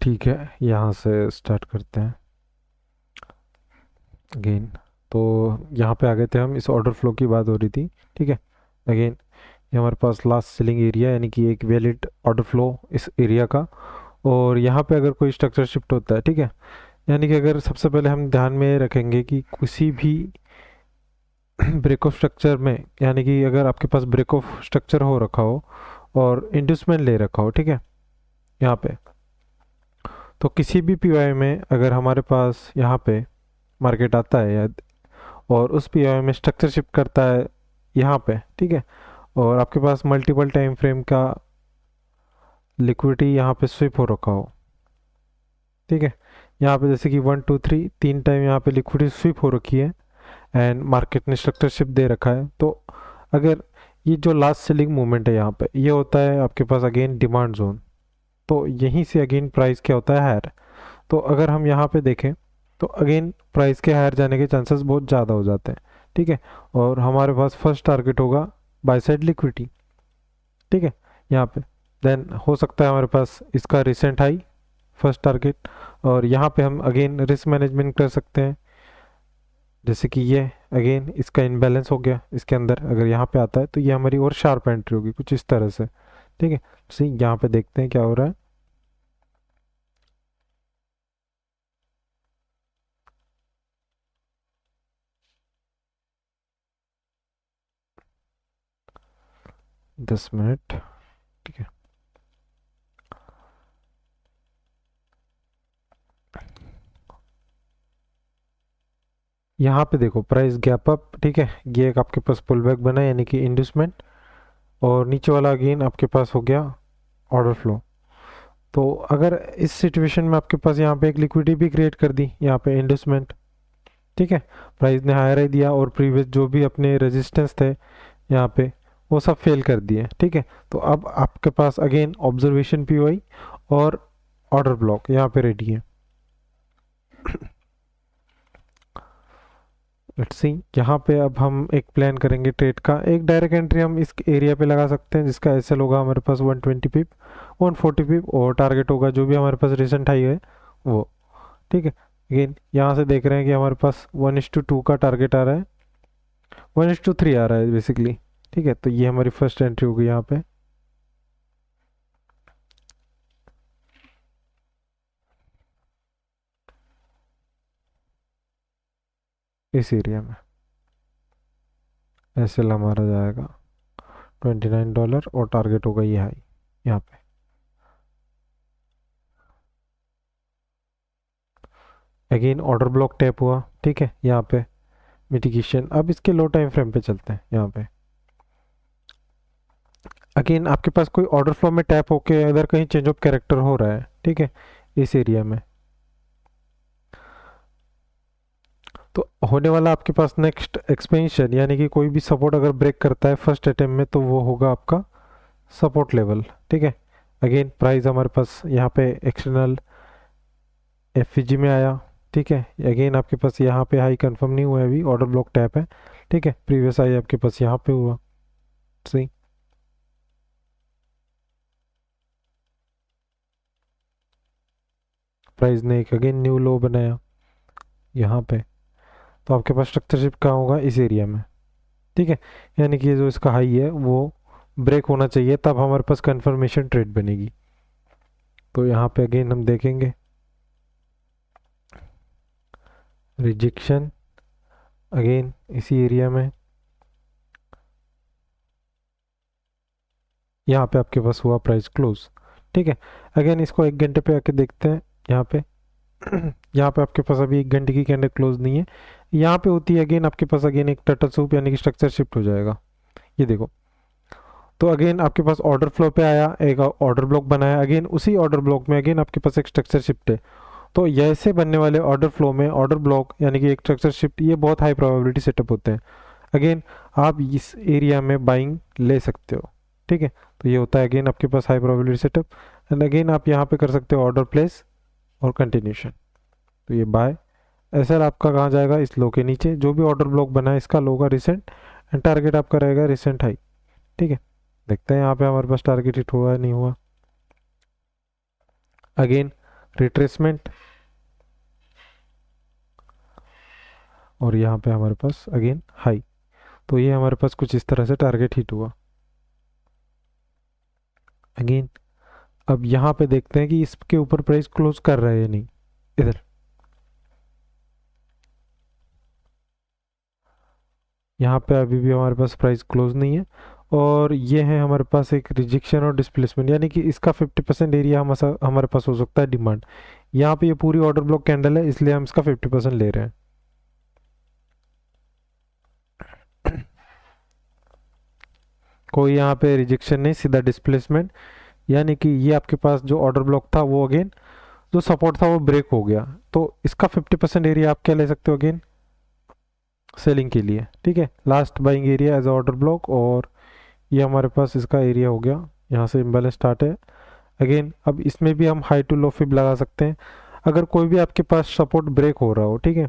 ठीक है, यहाँ से स्टार्ट करते हैं अगेन। तो यहाँ पे आ गए थे हम, इस ऑर्डर फ्लो की बात हो रही थी। ठीक है, अगेन ये हमारे पास लास्ट सेलिंग एरिया यानी कि एक वैलिड ऑर्डर फ्लो इस एरिया का। और यहाँ पे अगर कोई स्ट्रक्चर शिफ्ट होता है, ठीक है, यानी कि अगर सबसे पहले हम ध्यान में रखेंगे कि किसी भी ब्रेक ऑफ स्ट्रक्चर में, यानी कि अगर आपके पास ब्रेक ऑफ स्ट्रक्चर हो रखा हो और इंड्यूसमेंट ले रखा हो, ठीक है, यहाँ पे, तो किसी भी पीओआई में अगर हमारे पास यहाँ पे मार्केट आता है या और उस पीओआई में स्ट्रक्चर शिफ्ट करता है यहाँ पे, ठीक है, और आपके पास मल्टीपल टाइम फ्रेम का लिक्विडिटी यहाँ पे स्विप हो रखा हो, ठीक है, यहाँ पे जैसे कि 1 2 3 तीन टाइम यहाँ पे लिक्विडिटी स्विप हो रखी है एंड मार्केट ने स्ट्रक्चर शिफ्ट दे रखा है, तो अगर ये जो लास्ट सेलिंग मूवमेंट है यहाँ पे, ये होता है आपके पास अगेन डिमांड जोन। तो यहीं से अगेन प्राइस क्या होता है, हायर। तो अगर हम यहाँ पे देखें तो अगेन प्राइस के हायर जाने के चांसेस बहुत ज़्यादा हो जाते हैं। ठीक है, और हमारे पास फर्स्ट टारगेट होगा बाय साइड लिक्विडिटी। ठीक है, यहाँ पे देन हो सकता है हमारे पास इसका रिसेंट हाई फर्स्ट टारगेट, और यहाँ पे हम अगेन रिस्क मैनेजमेंट कर सकते हैं, जैसे कि ये अगेन इसका इनबैलेंस हो गया इसके अंदर, अगर यहाँ पे आता है तो ये हमारी और शार्प एंट्री होगी कुछ इस तरह से। ठीक है, सही, यहाँ पे देखते हैं क्या हो रहा है। 10 मिनट। ठीक है, यहाँ पे देखो प्राइस गैप अप। ठीक है, ये एक आपके पास पुल बैक बना यानी कि इंड्यूसमेंट, और नीचे वाला अगेन आपके पास हो गया ऑर्डर फ्लो। तो अगर इस सिचुएशन में आपके पास यहाँ पे एक लिक्विडिटी भी क्रिएट कर दी यहाँ पे इंड्यूसमेंट, ठीक है, प्राइस ने हायर ही दिया और प्रीवियस जो भी अपने रेजिस्टेंस थे यहाँ पे वो सब फेल कर दिए। ठीक है, तो अब आपके पास अगेन ऑब्जर्वेशन पीओआई और ऑर्डर ब्लॉक यहाँ पे रेडी है। लेट्स सी, यहाँ पे अब हम एक प्लान करेंगे ट्रेड का। एक डायरेक्ट एंट्री हम इस एरिया पे लगा सकते हैं जिसका एसएल होगा हमारे पास 120 पिप, 140 पिप, और टारगेट होगा जो भी हमारे पास रिसेंट हाई है वो। ठीक है, अगेन यहाँ से देख रहे हैं कि हमारे पास 1:2 का टारगेट आ रहा है, 1:3 आ रहा है बेसिकली। ठीक है, तो ये हमारी फर्स्ट एंट्री होगी यहाँ पे इस एरिया में। एसएल हमारा जाएगा $29 और टारगेट होगा ये हाई यहाँ पे। अगेन ऑर्डर ब्लॉक टैप हुआ। ठीक है, यहाँ पे मिटिगेशन। अब इसके लो टाइम फ्रेम पे चलते हैं। यहाँ पे अगेन आपके पास कोई ऑर्डर फ्लो में टैप होके अगर कहीं चेंज ऑफ कैरेक्टर हो रहा है, ठीक है, इस एरिया में, तो होने वाला आपके पास नेक्स्ट एक्सपेंशन, यानी कि कोई भी सपोर्ट अगर ब्रेक करता है फर्स्ट अटेम्प्ट में तो वो होगा आपका सपोर्ट लेवल। ठीक है, अगेन प्राइस हमारे पास यहाँ पे एक्सटर्नल एफवीजी में आया। ठीक है, अगेन आपके पास यहाँ पे हाई कंफर्म नहीं हुआ है, अभी ऑर्डर ब्लॉक टैप है। ठीक है, प्रीवियस हाई आपके पास यहाँ पे हुआ। सही, प्राइस ने एक अगेन न्यू लो बनाया यहाँ पे, तो आपके पास स्ट्रक्चर शिफ्ट कहाँ होगा, इस एरिया में। ठीक है, यानी कि ये जो इसका हाई है वो ब्रेक होना चाहिए, तब हमारे पास कंफर्मेशन ट्रेड बनेगी। तो यहाँ पे अगेन हम देखेंगे रिजेक्शन अगेन इसी एरिया में, यहाँ पे आपके पास हुआ प्राइस क्लोज। ठीक है, अगेन इसको 1 घंटे पे आके देखते हैं। यहाँ पे यहाँ पे आपके पास अभी 1 घंटे की कैंडल क्लोज नहीं है। यहाँ पे होती है अगेन आपके पास अगेन एक टर्टल सूप यानी कि स्ट्रक्चर शिफ्ट हो जाएगा। ये देखो, तो अगेन आपके पास ऑर्डर फ्लो पे आया, एक ऑर्डर ब्लॉक बनाया, अगेन उसी ऑर्डर ब्लॉक में अगेन आपके पास एक स्ट्रक्चर शिफ्ट है। तो ऐसे बनने वाले ऑर्डर फ्लो में ऑर्डर ब्लॉक यानी कि एक स्ट्रक्चर शिफ्ट, ये बहुत हाई प्रोबेबिलिटी सेटअप होते हैं। अगेन आप इस एरिया में बाइंग ले सकते हो। ठीक है, तो ये होता है अगेन आपके पास high probability setup, and again आप यहाँ पे कर सकते हो ऑर्डर प्लेस और कंटिन्यूशन। तो ये बाय एसएल आपका कहाँ जाएगा, इस लो के नीचे। जो भी ऑर्डर ब्लॉक बना है इसका लो का रिसेंट, एंड टारगेट आपका रहेगा रिसेंट हाई। ठीक है, देखते हैं यहाँ पे हमारे पास टारगेट हिट हुआ है नहीं हुआ। अगेन रिट्रेसमेंट, और यहाँ पे हमारे पास अगेन हाई। तो ये हमारे पास कुछ इस तरह से टारगेट हिट हुआ। अगेन अब यहाँ पे देखते हैं कि इसके ऊपर प्राइस क्लोज कर रहा है या नहीं। इधर यहाँ पे अभी भी हमारे पास प्राइस क्लोज नहीं है, और ये है हमारे पास एक रिजेक्शन और डिस्प्लेसमेंट, यानी कि इसका 50% एरिया हमारे पास हो सकता है डिमांड। यहाँ पे ये पूरी ऑर्डर ब्लॉक कैंडल है, इसलिए हम इसका 50% ले रहे हैं। कोई यहाँ पे रिजेक्शन नहीं, सीधा डिस्प्लेसमेंट, यानी कि ये आपके पास जो ऑर्डर ब्लॉक था वो अगेन जो सपोर्ट था वो ब्रेक हो गया। तो इसका 50% एरिया आप क्या ले सकते हो अगेन सेलिंग के लिए। ठीक है, last buying area as order block, और ये हमारे पास इसका एरिया हो गया। यहाँ से इम्बैलेंस स्टार्ट है। अगेन अब इसमें भी हम हाई टू लो फिब लगा सकते हैं। अगर कोई भी आपके पास सपोर्ट ब्रेक हो रहा हो, ठीक है,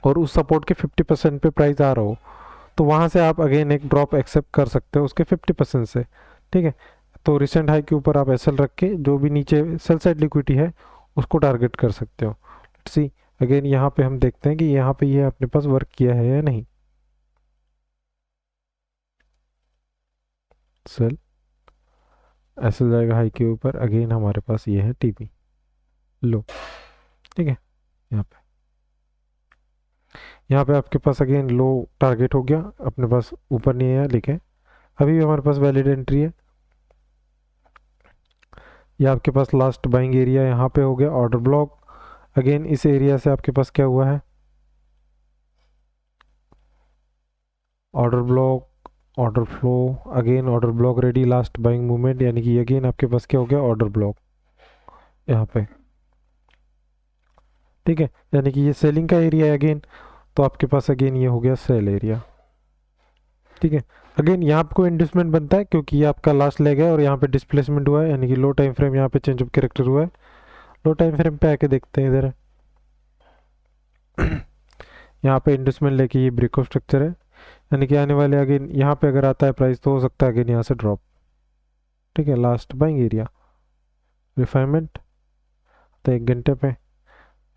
और उस सपोर्ट के 50% पे प्राइस आ रहा हो, तो वहाँ से आप अगेन एक ड्रॉप एक्सेप्ट कर सकते हो उसके 50% से। ठीक है, तो रिसेंट हाई के ऊपर आप एसएल रख के जो भी नीचे सेल साइड लिक्विडिटी है उसको टारगेट कर सकते हो। सी अगेन यहाँ पे हम देखते हैं कि यहाँ पे ये अपने पास वर्क किया है या नहीं। सेल एसएल जाएगा हाई के ऊपर, अगेन हमारे पास ये है टीपी लो। ठीक है, यहाँ पे आपके पास अगेन लो टारगेट हो गया, अपने पास ऊपर नहीं आया, लेकिन अभी भी हमारे पास वैलिड एंट्री है। ये आपके पास लास्ट बाइंग एरिया यहाँ पे हो गया ऑर्डर ब्लॉक। अगेन इस एरिया से आपके पास क्या हुआ है order block, order flow, again order block ready, last buying movement, यानी कि अगेन आपके पास क्या हो गया ऑर्डर ब्लॉक यहाँ पे। ठीक है, यानी कि ये सेलिंग का एरिया है अगेन, तो आपके पास अगेन ये हो गया सेल एरिया। ठीक है, अगेन यहाँ पे कोई इंड्यूसमेंट बनता है क्योंकि ये आपका लास्ट लेग है और यहाँ पे डिस्प्लेसमेंट हुआ है, यानी कि लो टाइम फ्रेम यहाँ पे चेंज ऑफ कैरेक्टर हुआ है। लो टाइम फ्रेम पे आके देखते हैं इधर यहाँ पे इंड्यूसमेंट लेके ये ब्रेक ऑफ स्ट्रक्चर है, यानी कि आने वाले अगेन यहाँ पे अगर आता है प्राइस तो हो सकता है अगेन यहाँ से ड्रॉप। ठीक है, लास्ट बाइंग एरिया रिफाइनमेंट तो 1 घंटे पे,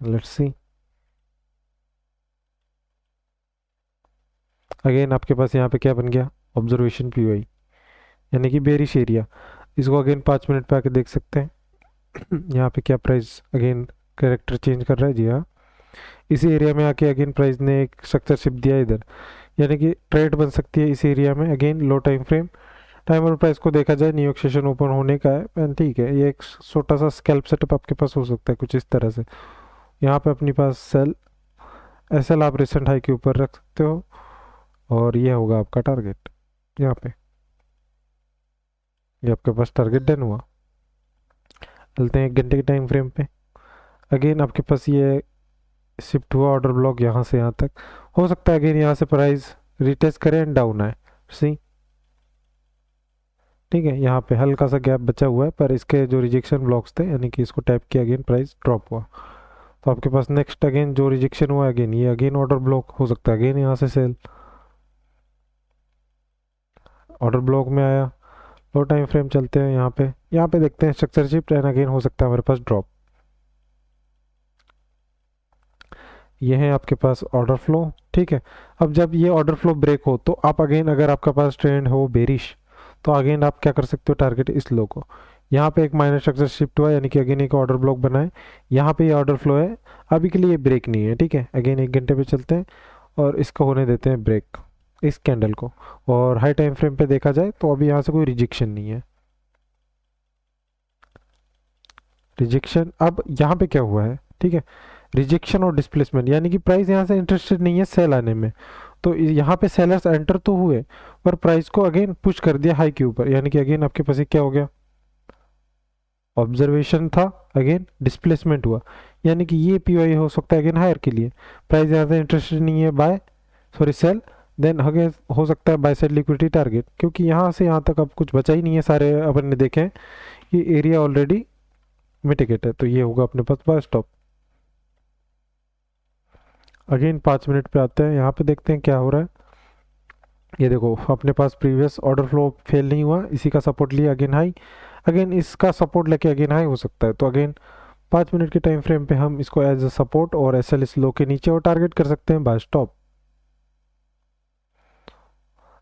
लेट्स सी। अगेन आपके पास यहाँ पे क्या बन गया ऑब्जर्वेशन पीओआई, यानी कि बेरिश एरिया। इसको अगेन 5 मिनट पे आके देख सकते हैं यहाँ पे क्या प्राइस अगेन कैरेक्टर चेंज कर रहा है। जी हाँ, इसी एरिया में आके अगेन प्राइस ने एक स्ट्रक्चर शिप दिया इधर, यानी कि ट्रेड बन सकती है इस एरिया में। अगेन लो टाइम फ्रेम, टाइम और प्राइस को देखा जाए न्यूयॉर्क सेशन ओपन होने का है, ठीक है, ये एक छोटा सा स्कैल्प सेटअप आपके पास हो सकता है कुछ इस तरह से। यहाँ पे अपने पास सेल एसएल आप रिसेंट हाई के ऊपर रख सकते हो, और ये होगा आपका टारगेट यहाँ पे। ये आपके पास टारगेट डन हुआ। चलते हैं 1 घंटे के टाइम फ्रेम पे। अगेन आपके पास ये शिफ्ट हुआ ऑर्डर ब्लॉक यहाँ से यहाँ तक, हो सकता है अगेन यहाँ से प्राइस रिटेस्ट करे एंड डाउन आए। सी ठीक है, यहाँ पे हल्का सा गैप बचा हुआ है, पर इसके जो रिजेक्शन ब्लॉक्स थे यानी कि इसको टैप किया अगेन प्राइस ड्रॉप हुआ। तो आपके पास नेक्स्ट अगेन जो रिजेक्शन हुआ अगेन ये अगेन ऑर्डर ब्लॉक हो सकता है, अगेन यहाँ से सेल ऑर्डर ब्लॉक में आया। लो टाइम फ्रेम चलते हैं यहाँ पे देखते हैं स्ट्रक्चर शिफ्ट एंड अगेन हो सकता है हमारे पास ड्रॉप। ये है आपके पास ऑर्डर फ्लो। ठीक है, अब जब ये ऑर्डर फ्लो ब्रेक हो तो आप अगेन अगर आपका पास ट्रेंड हो बेरिश तो अगेन आप क्या कर सकते हो टारगेट इस लो को। यहाँ पे एक माइनर स्ट्रक्चर शिफ्ट हुआ यानी कि अगेन एक ऑर्डर ब्लॉक बना है, यहाँ पे ये ऑर्डर फ्लो है, अभी के लिए ये ब्रेक नहीं है। ठीक है, अगेन 1 घंटे पे चलते हैं और इसको होने देते हैं ब्रेक इस कैंडल को, और हाई टाइम फ्रेम पे देखा जाए तो अभी यहाँ से कोई रिजेक्शन नहीं है। रिजेक्शन अब यहाँ पे क्या हुआ है, ठीक है, रिजेक्शन और डिस्प्लेसमेंट, यानी कि प्राइस यहाँ से इंटरेस्टेड नहीं है सेल आने में, तो यहाँ पे सेलर्स एंटर तो हुए पर प्राइस को अगेन पुश कर दिया हाई के ऊपर, यानी कि अगेन आपके पास क्या हो गया ऑब्जर्वेशन था अगेन डिस्प्लेसमेंट हुआ, यानी कि ये पीओआई हो सकता है अगेन हायर के लिए। प्राइस यहाँ से इंटरेस्टेड नहीं है buy sorry sell, then again हो सकता है बाय साइड लिक्विडिटी टारगेट, क्योंकि यहाँ से यहाँ तक अब कुछ बचा ही नहीं है, सारे अपन ने देखे हैं ये एरिया ऑलरेडी मिटिगेट है, तो ये होगा अपने पास बाय स्टॉप। अगेन 5 मिनट पे आते हैं, यहाँ पे देखते हैं क्या हो रहा है। ये देखो अपने पास प्रीवियस ऑर्डर फ्लो फेल नहीं हुआ, इसी का सपोर्ट लिया अगेन हाई, अगेन इसका सपोर्ट लेके अगेन हाई हो सकता है। तो अगेन 5 मिनट के टाइम फ्रेम पे हम इसको एज अ सपोर्ट और एस एल इस लो के नीचे और टारगेट कर सकते हैं बाय स्टॉप।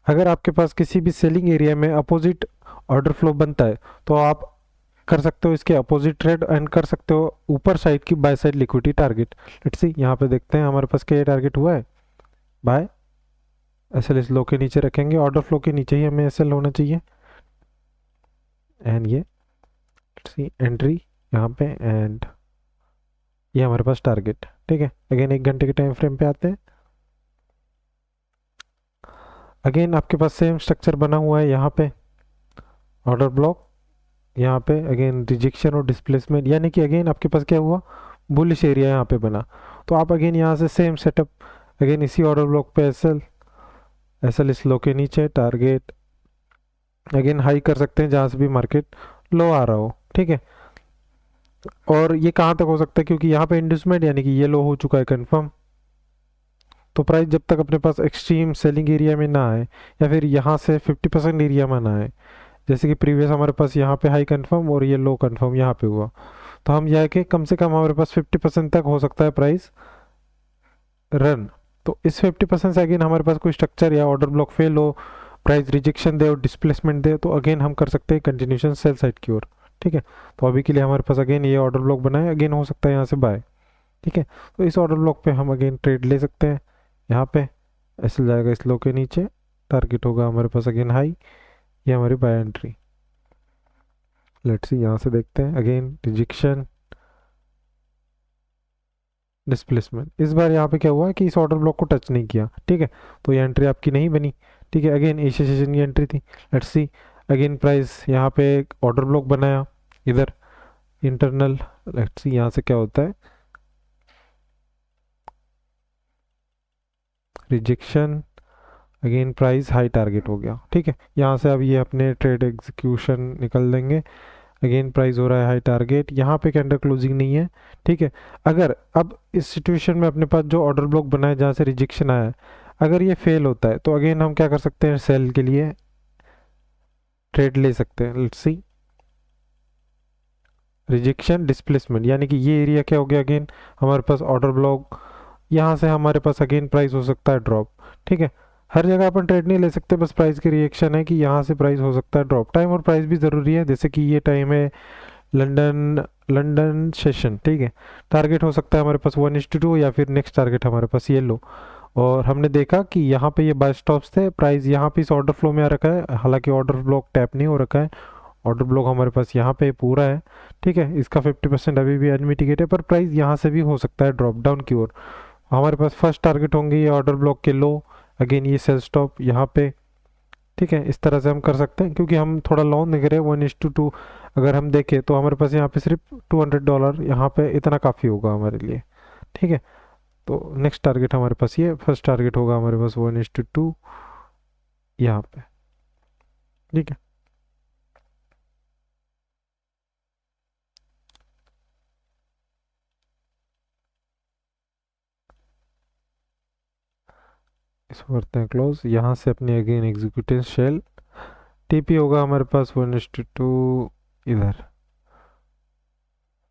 अगर आपके पास किसी भी सेलिंग एरिया में अपोजिट ऑर्डर फ्लो बनता है तो आप कर सकते हो इसके अपोजिट ट्रेड एंड कर सकते हो ऊपर साइड की by side liquidity target. Let's see यहाँ पे देखते हैं हमारे पास क्या टारगेट हुआ है। बाय एस एल इस लो के नीचे रखेंगे, ऑर्डर फ्लो के नीचे ही हमें एस एल होना चाहिए। एंड ये लेट्स सी एंट्री यहाँ पे एंड ये हमारे पास टारगेट। ठीक है, अगेन 1 घंटे के टाइम फ्रेम पे आते हैं। अगेन आपके पास सेम स्ट्रक्चर बना हुआ है यहाँ पे, ऑर्डर ब्लॉक यहाँ पे अगेन रिजेक्शन और डिस्प्लेसमेंट, यानी कि अगेन आपके पास क्या हुआ, बुलिश एरिया यहाँ पे बना। तो आप अगेन यहाँ से सेम सेटअप अगेन इसी ऑर्डर ब्लॉक पे एस एल इस लो के नीचे टारगेट अगेन हाई कर सकते हैं जहाँ से भी मार्केट लो आ रहा हो। ठीक है, और ये कहाँ तक हो सकता है, क्योंकि यहाँ पे इंड्यूसमेंट यानी कि ये लो हो चुका है कंफर्म। तो प्राइस जब तक अपने पास एक्सट्रीम सेलिंग एरिया में ना आए या फिर यहाँ से 50% एरिया में ना आए, जैसे कि प्रीवियस हमारे पास यहाँ पे हाई कंफर्म और ये लो कंफर्म यहाँ पे हुआ, तो हम यह कि कम से कम हमारे पास 50% तक हो सकता है प्राइस रन। तो इस 50% से अगेन हमारे पास कोई स्ट्रक्चर या ऑर्डर ब्लॉक फेल हो, प्राइस रिजेक्शन दे और डिस्प्लेसमेंट दे, तो अगेन हम कर सकते हैं कंटिन्यूशन सेल साइड की ओर। ठीक है, तो अभी के लिए हमारे पास अगेन ये ऑर्डर ब्लॉक बना है, अगेन हो सकता है यहाँ से बाय। ठीक है, तो इस ऑर्डर ब्लॉक पे हम अगेन ट्रेड ले सकते हैं। यहाँ पे ऐसे जाएगा इस लो के नीचे, टारगेट होगा हमारे पास अगेन हाई, ये हमारी बाय एंट्री। लेट्स सी यहाँ से देखते हैं अगेन रिजेक्शन डिस्प्लेसमेंट। इस बार यहाँ पे क्या हुआ कि इस ऑर्डर ब्लॉक को टच नहीं किया। ठीक है, तो ये एंट्री आपकी नहीं बनी। ठीक है, अगेन एशिया सेशन की एंट्री थी। लेट्स सी अगेन प्राइस यहाँ पे एक ऑर्डर ब्लॉक बनाया इधर इंटरनल। लेट्स सी यहाँ से क्या होता है, rejection again price high target हो गया। ठीक है, यहाँ से अब ये अपने ट्रेड एग्जीक्यूशन निकल देंगे। अगेन प्राइस हो रहा है हाई टारगेट, यहाँ पे कैंडल क्लोजिंग नहीं है। ठीक है, अगर अब इस सिचुएशन में अपने पास जो ऑर्डर ब्लॉक बना है जहाँ से रिजेक्शन आया है, अगर ये फेल होता है तो अगेन हम क्या कर सकते हैं, सेल के लिए ट्रेड ले सकते हैं। लेट्स सी रिजेक्शन डिस्प्लेसमेंट, यानी कि ये एरिया क्या हो गया, अगेन हमारे पास ऑर्डर ब्लॉक, यहाँ से हमारे पास अगेन प्राइस हो सकता है ड्रॉप। ठीक है, हर जगह अपन ट्रेड नहीं ले सकते, बस प्राइस की रिएक्शन है कि यहाँ से प्राइस हो सकता है ड्रॉप। टाइम और प्राइस भी ज़रूरी है, जैसे कि ये टाइम है लंदन लंदन सेशन। ठीक है, टारगेट हो सकता है हमारे पास 1:2 या फिर नेक्स्ट टारगेट हमारे पास ये लो। और हमने देखा कि यहाँ पे ये बाय स्टॉप्स थे, प्राइस यहाँ पे इस ऑर्डर फ्लो में आ रखा है, हालांकि ऑर्डर ब्लॉक टैप नहीं हो रखा है, ऑर्डर ब्लॉक हमारे पास यहाँ पे पूरा है। ठीक है, इसका 50% अभी भी अनमिटिगेट है, पर प्राइस यहाँ से भी हो सकता है ड्रॉप डाउन की ओर। हमारे पास फर्स्ट टारगेट होंगे ये ऑर्डर ब्लॉक के लो, अगेन ये सेल स्टॉप यहाँ पे। ठीक है, इस तरह से हम कर सकते हैं, क्योंकि हम थोड़ा लॉन्ग देख रहे हैं 1:2। अगर हम देखें तो हमारे पास यहाँ पे सिर्फ $200 यहाँ पे इतना काफ़ी होगा हमारे लिए। ठीक है, तो नेक्स्ट टारगेट हमारे पास ये फर्स्ट टारगेट होगा हमारे पास 1:2 यहाँ पे। ठीक है, इसको करते हैं क्लोज। यहाँ से अपनी अगेन एग्जीक्यूटिव शेल टीपी होगा हमारे पास 1:2 इधर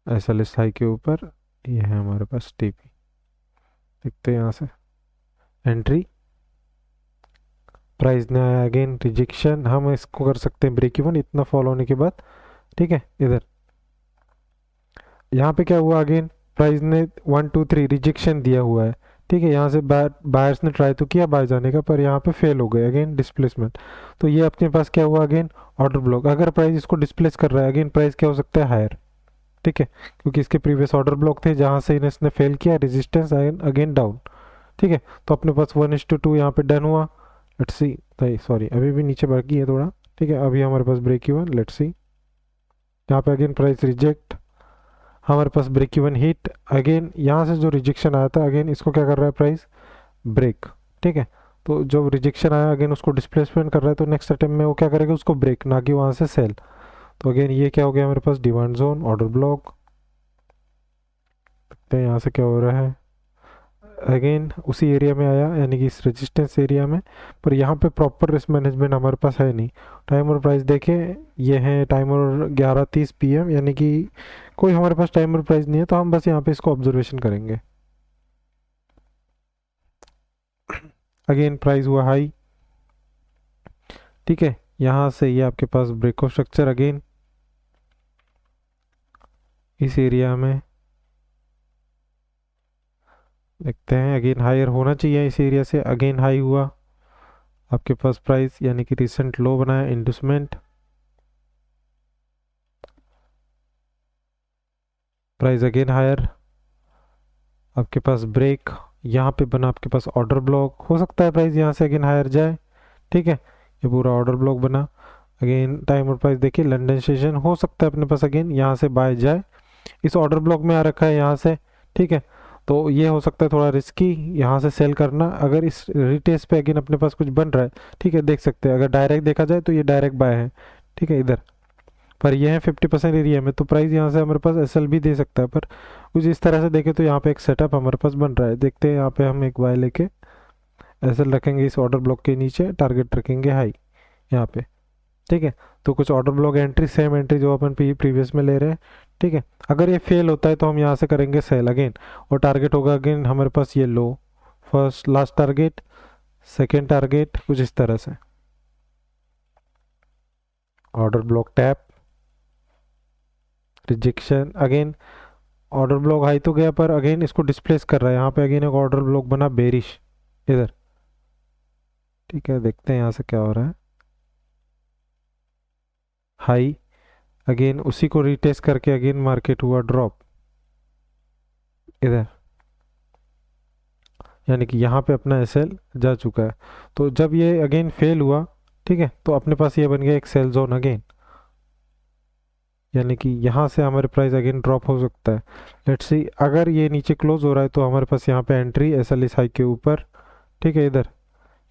एस एल एस हाई के ऊपर, ये है हमारे पास टीपी। देखते हैं यहाँ से एंट्री, प्राइस ने आया अगेन रिजेक्शन, हम इसको कर सकते हैं ब्रेक इवन इतना फॉल होने के बाद। ठीक है, इधर यहाँ पे क्या हुआ, अगेन प्राइस ने 1 2 3 रिजेक्शन दिया हुआ है। ठीक है, यहाँ से बायर्स ने ट्राई तो किया बाय जाने का, पर यहाँ पे फेल हो गए, अगेन डिस्प्लेसमेंट। तो ये अपने पास क्या हुआ, अगेन ऑर्डर ब्लॉक। अगर प्राइस इसको डिस्प्लेस कर रहा है, अगेन प्राइस क्या हो सकता है, हायर। ठीक है, क्योंकि इसके प्रीवियस ऑर्डर ब्लॉक थे जहाँ से इसने फेल किया, रेजिस्टेंस अगेन डाउन। ठीक है, तो अपने पास 1:2 यहाँ पे डन हुआ। लेट्स सी, सॉरी अभी भी नीचे बाकी है थोड़ा। ठीक है, अभी हमारे पास ब्रेक इवन, लेट्स सी यहाँ पे अगेन प्राइस रिजेक्ट, हमारे पास ब्रेक इवन हिट। अगेन यहाँ से जो रिजेक्शन आया था, अगेन इसको क्या कर रहा है प्राइस, ब्रेक। ठीक है, तो जो रिजेक्शन आया अगेन उसको डिस्प्लेसमेंट कर रहा है, तो नेक्स्ट अटेम्प्ट में वो क्या करेगा, उसको ब्रेक, ना कि वहाँ से सेल। तो अगेन ये क्या हो गया हमारे पास, डिमांड जोन ऑर्डर ब्लॉक। देखते हैं यहाँ से क्या हो रहा है, अगेन उसी एरिया में आया, यानी कि इस रेजिस्टेंस एरिया में, पर यहाँ पे प्रॉपर रिस्क मैनेजमेंट हमारे पास है नहीं। टाइम और प्राइस देखें, ये है टाइम और 11:30 PM, यानी कि कोई हमारे पास टाइम और प्राइस नहीं है, तो हम बस यहाँ पे इसको ऑब्जर्वेशन करेंगे। अगेन प्राइस हुआ हाई, ठीक है। यहाँ से ये आपके पास ब्रेक ऑफ स्ट्रक्चर अगेन इस एरिया में देखते हैं, अगेन हायर होना चाहिए इस एरिया से, अगेन हाई हुआ आपके पास प्राइस, यानी कि रिसेंट लो बनाया इंडस्टमेंट, प्राइस अगेन हायर, आपके पास ब्रेक, यहाँ पे बना आपके पास ऑर्डर ब्लॉक, हो सकता है प्राइस यहाँ से अगेन हायर जाए, ठीक है। ये पूरा ऑर्डर ब्लॉक बना, अगेन टाइम और प्राइस देखिए, लंदन सेशन हो सकता है अपने पास अगेन यहाँ से बाय जाए, इस ऑर्डर ब्लॉक में आ रखा है यहाँ से, ठीक है। तो ये हो सकता है थोड़ा रिस्की यहाँ से सेल करना, अगर इस रिटेस्ट पे अगेन अपने पास कुछ बन रहा है, ठीक है, देख सकते हैं। अगर डायरेक्ट देखा जाए तो ये डायरेक्ट बाय है, ठीक है इधर, पर ये है 50% एरिया में, तो प्राइस यहाँ से हमारे पास एसएल भी दे सकता है, पर कुछ इस तरह से देखें तो यहाँ पे एक सेटअप हमारे पास बन रहा है। देखते हैं यहाँ पे हम एक बाय लेके एसएल रखेंगे इस ऑर्डर ब्लॉक के नीचे, टारगेट रखेंगे हाई यहाँ पे, ठीक है। तो कुछ order block entry, same entry जो अपन प्रीवियस में ले रहे हैं, ठीक है। अगर ये फेल होता है तो हम यहाँ से करेंगे सेल अगेन, और टारगेट होगा अगेन हमारे पास ये लो, first last target, second target, कुछ इस तरह से। Order block tap, rejection again, order block high तो गया पर अगेन इसको डिस्प्लेस कर रहा है, यहाँ पे अगेन एक ऑर्डर ब्लॉक बना बेरिश इधर, ठीक है। देखते हैं यहाँ से क्या हो रहा है, हाई, अगेन उसी को रिटेस्ट करके अगेन मार्केट हुआ ड्रॉप इधर, यानी कि यहाँ पे अपना एसएल जा चुका है। तो जब ये अगेन फेल हुआ, ठीक है, तो अपने पास ये बन गया एक सेल जोन अगेन, यानी कि यहाँ से हमारे प्राइस अगेन ड्रॉप हो सकता है। लेट्स सी अगर ये नीचे क्लोज हो रहा है तो हमारे पास यहाँ पे एंट्री एसएल इस हाई के ऊपर, ठीक है इधर,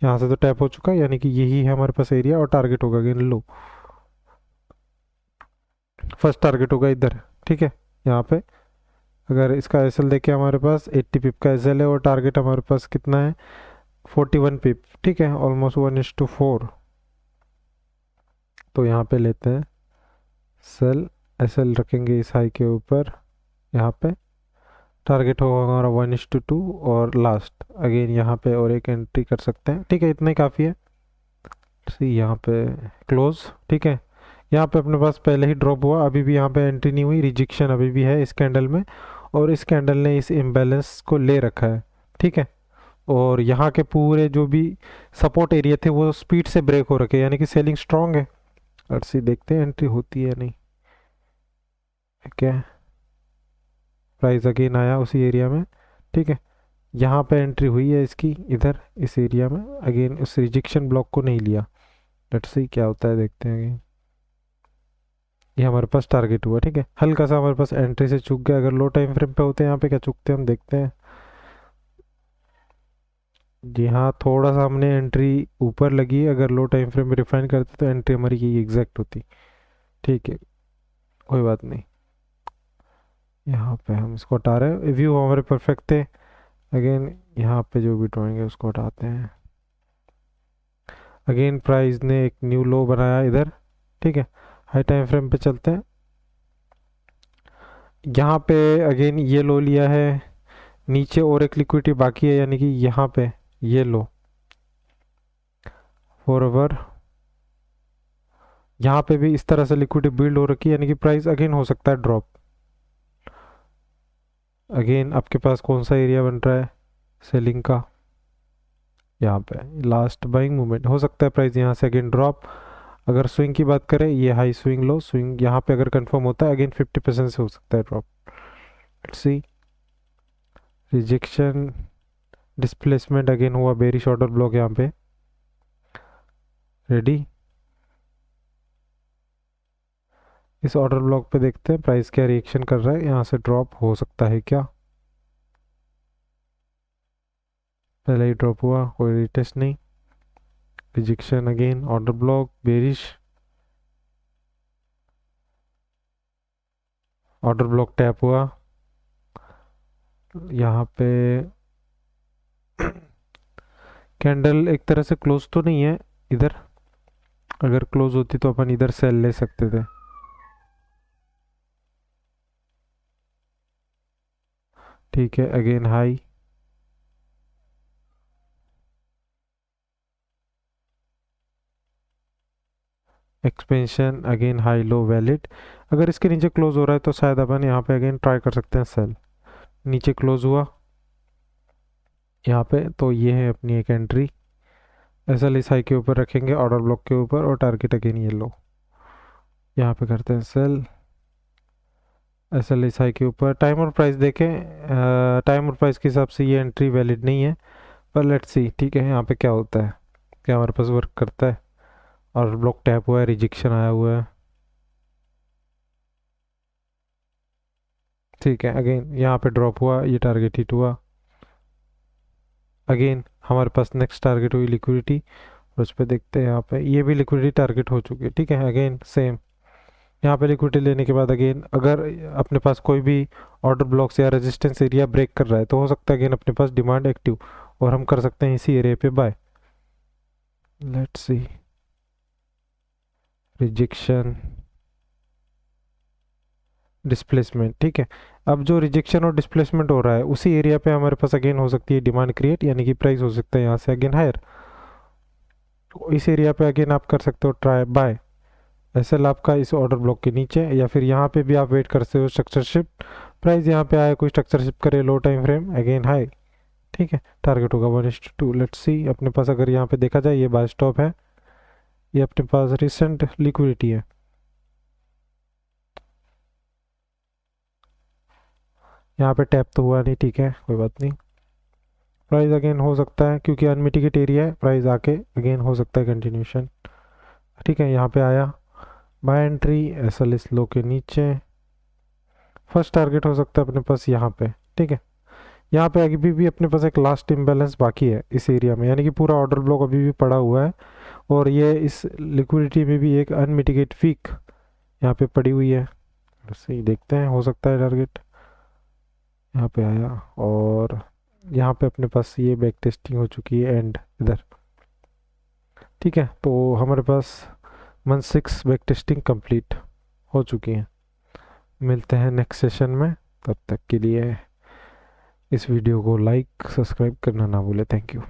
यहाँ से तो टैप हो चुका है, यानी कि यही है हमारे पास एरिया, और टारगेट होगा अगेन लो, फर्स्ट टारगेट होगा इधर, ठीक है। यहाँ पे अगर इसका एसएल देखें, हमारे पास 80 पिप का एसएल है, और टारगेट हमारे पास कितना है 41 पिप, ठीक है, ऑलमोस्ट 1:4। तो यहाँ पे लेते हैं सेल, एसएल रखेंगे इस हाई के ऊपर, यहाँ पे टारगेट होगा हमारा 1:2, और लास्ट अगेन यहाँ पे और एक एंट्री कर सकते हैं, ठीक है, इतना ही काफ़ी है। सी यहाँ पे क्लोज, ठीक है। यहाँ पे अपने पास पहले ही ड्रॉप हुआ, अभी भी यहाँ पे एंट्री नहीं हुई, रिजेक्शन अभी भी है इस कैंडल में, और इस कैंडल ने इस इम्बैलेंस को ले रखा है, ठीक है। और यहाँ के पूरे जो भी सपोर्ट एरिया थे वो स्पीड से ब्रेक हो रखे, यानी कि सेलिंग स्ट्रांग है। और सी देखते हैं एंट्री होती है नहीं, ठीक है। प्राइस अगेन आया उसी एरिया में, ठीक है। यहाँ पे एंट्री हुई है इसकी इधर इस एरिया में, अगेन उस रिजेक्शन ब्लॉक को नहीं लिया। लेट्स सी क्या होता है, देखते हैं अगेन। ये हमारे पास टारगेट हुआ, ठीक है, हल्का सा हमारे पास एंट्री से चूक गया। अगर लो टाइम फ्रेम पे होते हैं यहाँ पे क्या चूकते हैं हम देखते हैं। जी हाँ, थोड़ा सा हमने एंट्री ऊपर लगी है, अगर लो टाइम फ्रेम में रिफाइन करते तो एंट्री हमारी यही एग्जैक्ट होती, ठीक है, कोई बात नहीं। यहाँ पे हम इसको हटा रहे हैं, व्यू हमारे परफेक्ट थे। अगेन यहाँ पे जो भी ड्राइंग है उसको हटाते हैं। अगेन प्राइस ने एक न्यू लो बनाया इधर, ठीक है। हाई टाइम फ्रेम पे चलते हैं, यहाँ पे अगेन ये लो लिया है, नीचे और एक लिक्विडिटी बाकी है, यानी कि यहाँ पे ये लो फॉर ओवर, यहाँ पे भी इस तरह से लिक्विडिटी बिल्ड हो रखी है, यानी कि प्राइस अगेन हो सकता है ड्रॉप। अगेन आपके पास कौन सा एरिया बन रहा है सेलिंग का, यहाँ पे लास्ट बाइंग मूवमेंट, हो सकता है प्राइस यहाँ से अगेन ड्रॉप। अगर स्विंग की बात करें, ये हाई स्विंग लो स्विंग यहाँ पे अगर कंफर्म होता है अगेन 50% से हो सकता है drop. Let's see rejection, displacement again हुआ बेरिश ऑर्डर ब्लॉक यहाँ पे, रेडी। इस ऑर्डर ब्लॉक पे देखते हैं प्राइस क्या रिएक्शन कर रहा है, यहाँ से ड्रॉप हो सकता है क्या, पहले ही ड्रॉप हुआ, कोई रिटेस्ट नहीं, rejection again order block bearish, order block tap हुआ यहाँ पे, कैंडल एक तरह से क्लोज तो नहीं है इधर, अगर क्लोज होती तो अपन इधर सेल ले सकते थे। ठीक है, again high, expansion, again high low valid. अगर इसके नीचे क्लोज हो रहा है तो शायद अपन यहाँ पे अगेन ट्राई कर सकते हैं सेल। नीचे क्लोज हुआ यहाँ पे, तो ये है अपनी एक एंट्री। ऐसा इस हाई के ऊपर रखेंगे, ऑर्डर ब्लॉक के ऊपर, और टारगेट अगेन ये लो। यहाँ पे करते हैं सेल। ऐसा इस हाई के ऊपर टाइम और प्राइस देखें, टाइम और प्राइस के हिसाब से ये एंट्री वैलिड नहीं है, पर लेट्स सी। ठीक है, यहाँ पे क्या होता है, क्या हमारे पास वर्क करता है। और ब्लॉक टैप हुआ है, रिजेक्शन आया हुआ है। ठीक है, अगेन यहाँ पे ड्रॉप हुआ, ये टारगेट हिट हुआ। अगेन हमारे पास नेक्स्ट टारगेट हुई लिक्विडिटी, और उस पर देखते हैं यहाँ पे ये भी लिक्विडिटी टारगेट हो चुकी है। ठीक है, अगेन सेम, यहाँ पे लिक्विडिटी लेने के बाद अगेन अगर अपने पास कोई भी ऑर्डर ब्लॉक्स या रेजिस्टेंस एरिया ब्रेक कर रहा है तो हो सकता है अगेन अपने पास डिमांड एक्टिव, और हम कर सकते हैं इसी एरिया पे buy. Let's see, rejection, displacement. ठीक है, अब जो रिजेक्शन और डिस्प्लेसमेंट हो रहा है उसी एरिया पे हमारे पास अगेन हो सकती है डिमांड क्रिएट, यानी कि प्राइस हो सकता है यहाँ से अगेन हायर। तो इस एरिया पे अगेन आप कर सकते हो ट्राई बाय। ऐसे आपका इस ऑर्डर ब्लॉक के नीचे, या फिर यहाँ पे भी आप वेट कर सकते हो स्ट्रक्चर शिफ्ट, प्राइस यहाँ पे आया, कोई स्ट्रक्चर शिफ्ट करे, लो टाइम फ्रेम, अगेन हाई। ठीक है, टारगेट होगा 1:2। लेट्स सी अपने पास अगर यहाँ पे देखा जाए ये बाय स्टॉप है, ये अपने पास रिसेंट लिक्विडिटी है। यहाँ पे टैप तो हुआ नहीं, ठीक है कोई बात नहीं। प्राइस अगेन हो सकता है, क्योंकि अनमिटिगेट एरिया है, प्राइस आके अगेन हो सकता है कंटिन्यूशन। ठीक है, यहाँ पे आया बाय एंट्री, एसएलएस लो के नीचे। फर्स्ट टारगेट हो सकता है अपने पास यहाँ पे। ठीक है, यहाँ पे अभी भी अपने पास एक लास्ट इम्बैलेंस बाकी है इस एरिया में, यानी कि पूरा ऑर्डर ब्लॉक अभी भी पड़ा हुआ है, और ये इस लिक्विडिटी में भी एक अनमिटिगेट वीक यहाँ पे पड़ी हुई है। सही, देखते हैं, हो सकता है टारगेट यहाँ पे आया, और यहाँ पे अपने पास ये बैक टेस्टिंग हो चुकी है एंड इधर। ठीक है, तो हमारे पास 1/6 बैक टेस्टिंग कंप्लीट हो चुकी है। मिलते हैं नेक्स्ट सेशन में, तब तक के लिए इस वीडियो को लाइक सब्सक्राइब करना ना भूले। Thank you.